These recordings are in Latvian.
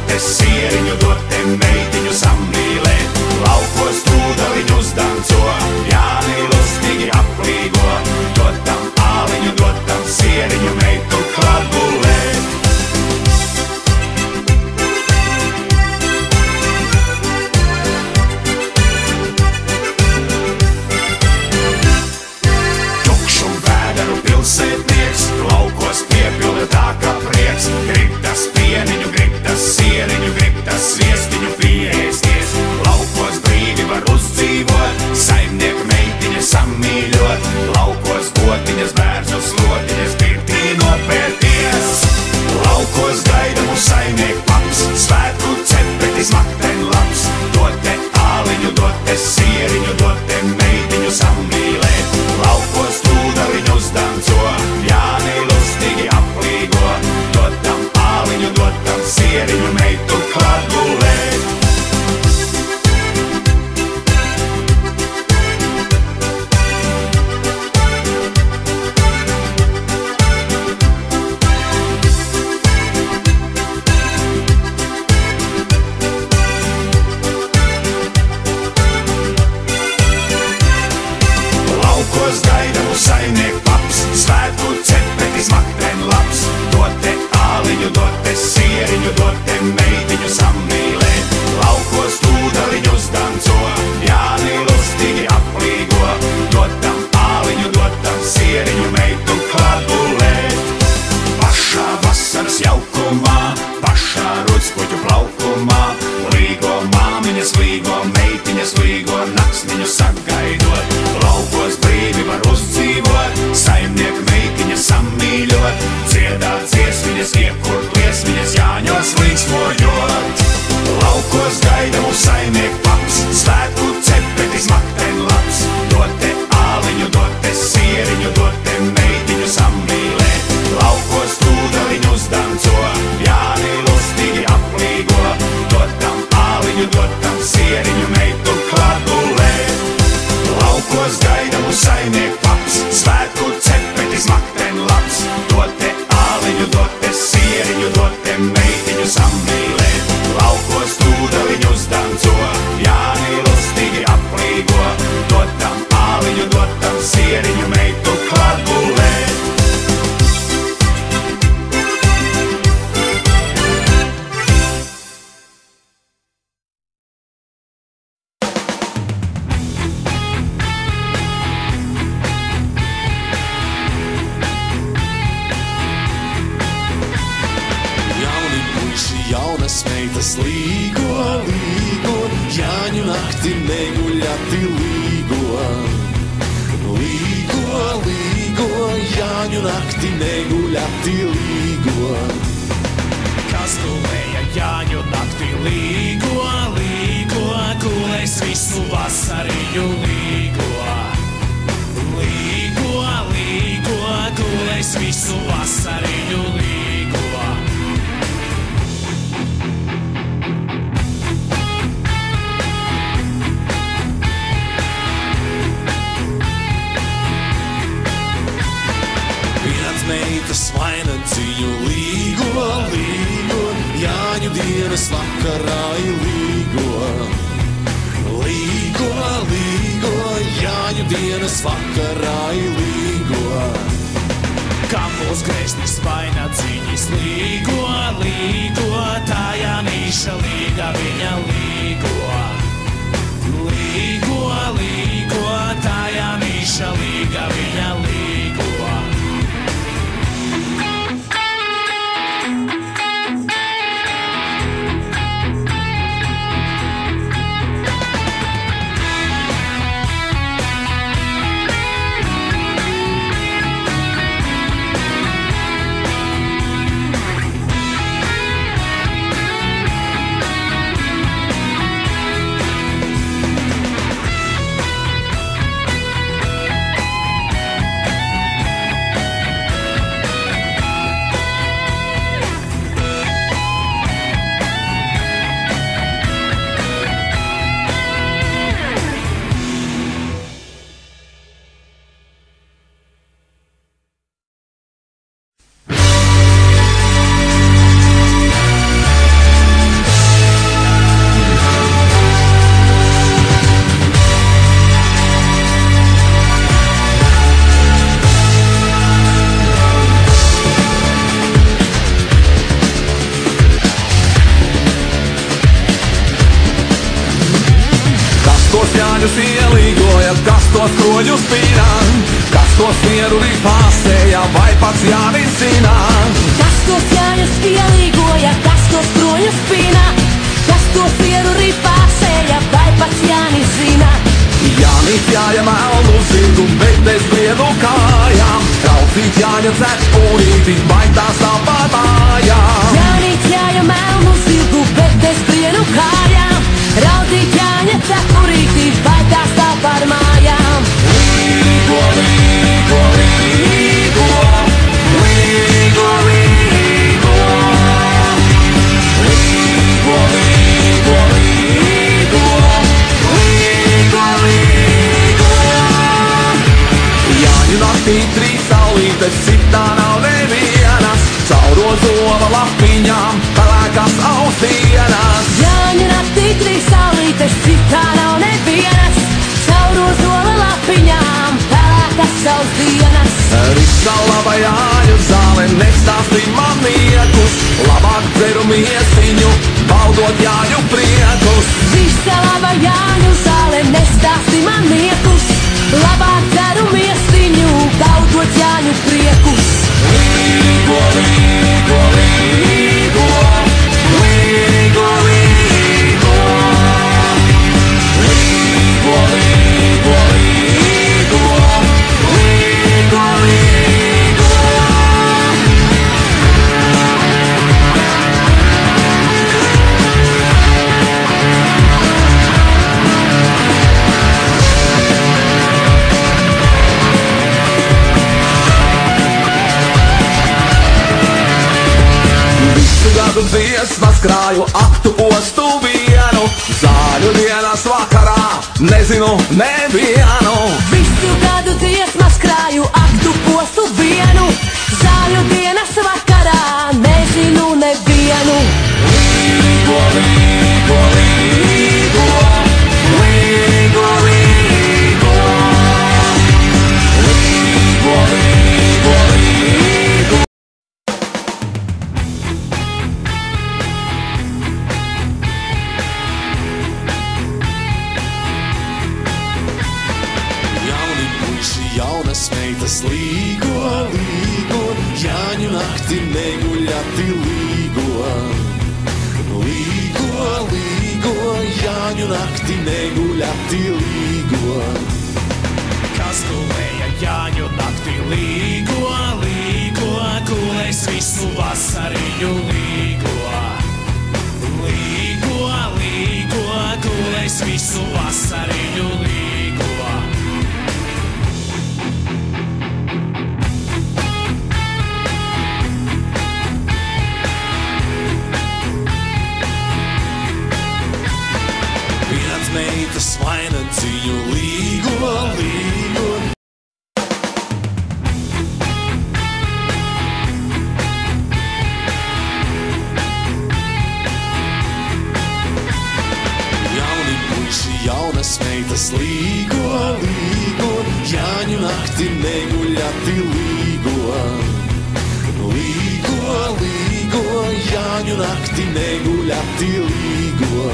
dote sieriņu, dote meitiņu sammīlēt. Laukos tūdaliņus danco, Jāni lustīgi aplīgo, dotam āliņu, dotam sieriņu, meitu klabulēt. Pilsētnieks, laukos piepilda tā kā prieks. Grib tas pieniņu, grib tas sieriņu, grib tas sviestiņu pieēsties. Laukos brīvi var uzdzīvot, saimnieku meitiņa sammīļot. Laukos gotiņas, bērzus, lotiņas, pirtī nopērties. Laukos gaida mūs saimnieku paps, svētku cepetis makten labs. Dote āliņu, dote sieriņu, dote meitiņu sammīlēt. Laukos tūdaliņus danco, Jāni lustīgi aplīgo, dotam āliņu, dotam sieriņu, meitu klabulēt. Laukos gaida mūs saimnieku paps, svētku cepetis makten labs. Dote āliņu, dote sieriņu, dote meitiņu sammīlēt. Laukos tūdaliņus danco, Jāni lustīgi aplīgo, dotam āliņu, dotam sieriņu, meitu klabulēt. Pašā vasaras jaukumā, pašā rudspuķu plaukumā, līgo māmiņas, līgo meitiņas, līgo naksniņu sagaidot. Laukos brīvi var uzdzīvot, saimnieku meitiņa sammīļot, dziedāt dziesmiņas, iekurt liesmiņas, Jāņos līksmojot. Laukos gaida mūs saimnieku paps, svētku cepetis makten labs. Dote āliņu, dote sieriņu, dote meitiņu sammīlēt. Laukos tūdaliņus danco, Jāni lustīgi aplīgo, dotam āliņu, dotam sieriņu, meitu klabulēt. Laukos gaida mūs saimnieku paps, svētku cepetis makten labs. Dote āliņu, dote sieriņu, dote meitiņu sammīlēt. Laukos tūdaliņus danco, Jāni lustīgi aplīgo, dotam āliņu, dotam sieriņu, meitu klabulēt. Jaunas meitas līgo, līgo, Jāņu nakti neguļati līgo. Līgo, līgo, Jāņu nakti neguļati līgo. Kas gulēja Jāņu nakti līgo, līgo, gulēs visu vasariņu līgo. Līgo, līgo, gulēs visu vasariņu līgo. Meitas vainadziņu līgo, līgo, Jāņu dienas vakarā līgo. Līgo, līgo, Jāņu dienas vakarā līgo. Kam mūs grēsnis vainadziņas līgo, līgo, tā Jānīša līga viņa līgo. Līgo, līgo, tā Jānīša līga viņa līgo. Kastos jāņus ielīgoja, kas tos kroņus pīnā, kas tos mieru ripāsēja, vai pats Jānis zina. Kas tos jāņus ielīgoja, kas tos kroņus pīnā, kas tos mieru ripāsēja, vai pats Jānis zina. Jānis jāja melnu zirgu, bet bez briedu kājām, raudzīt jāņa cepurīti, vai tās tā pār mājām. Jānis jāja melnu zirgu, bet bez briedu kājām, raudzīt jāņa cepurīti, vai tās tā pār mājām. Līgo, līgo, līgo, līgo, līgo, līgo, līgo, līgo, līgo, līgo. Jāņu naktī trīs saulītes, citā nav nevienas, caur ozola lapiņām pelēkās ausdienas. Jāņu naktī trīs saulītes, citā nav nevienas, caur ozola lapiņām pelēkas ausdienas. Visa laba Jāņu zāle nestāstī man niekus, labāk dzeru miesiņu, baudot Jāņu priekus. Visa laba Jāņu zāle nestāstī man niekus, labāk dzeru miesiņu, baudot Jāņu priekus. Līgo, līgo, līgo, līgo, līgo, līgo, līgo, līgo, līgo, līgo. Visu gadu dziesmas krāju, aktu postu vienu, zāļu dienas vakarā nezinu nevienu. Visu gadu dziesmas krāju, aktu postu vienu, zāļu dienas vakarā nezinu nevienu. Līgo, līgo, līgo, līgo, līgo, līgo, līgo, līgo. Jauni puiši, jaunas meitas līgo, līgo, Jāņu nakti neguļati līgo. Līgo, līgo, Jāņu nakti neguļati līgo. Kas gulēja Jāņu naktī līgo, līgo, gulēs visu vasariņu līgo. Līgo, līgo, gulēs visu vasariņu līgo. Viens meitas vainadziņu līgo, līgo. Jauni puiši, jaunas meitas līgo, līgo, Jāņu nakti neguļati līgo. Līgo, līgo, Jāņu nakti neguļati līgo.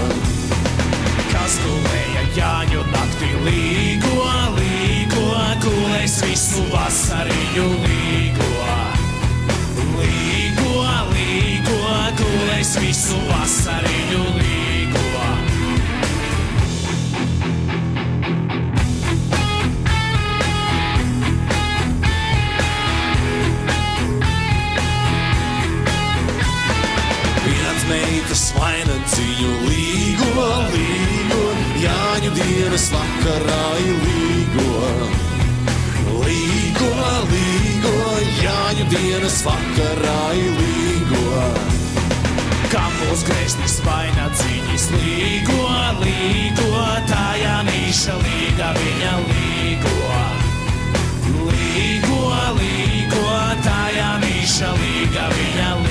Kas gulēja Jāņu naktī līgo, līgo, gulēs visu vasariņu līgo. Līgo, līgo, gulēs visu vasariņu līgo. Viens meitas vainadziņu līgo, līgo, Jāņu dienas vakarā līgo. Līgo, līgo, Jāņu dienas vakarā līgo. Kam būs grēsnis vainadziņas līgo, līgo, tā Jānīša līga viņa līgo. Līgo, līgo, tā Jānīša līga viņa līgo.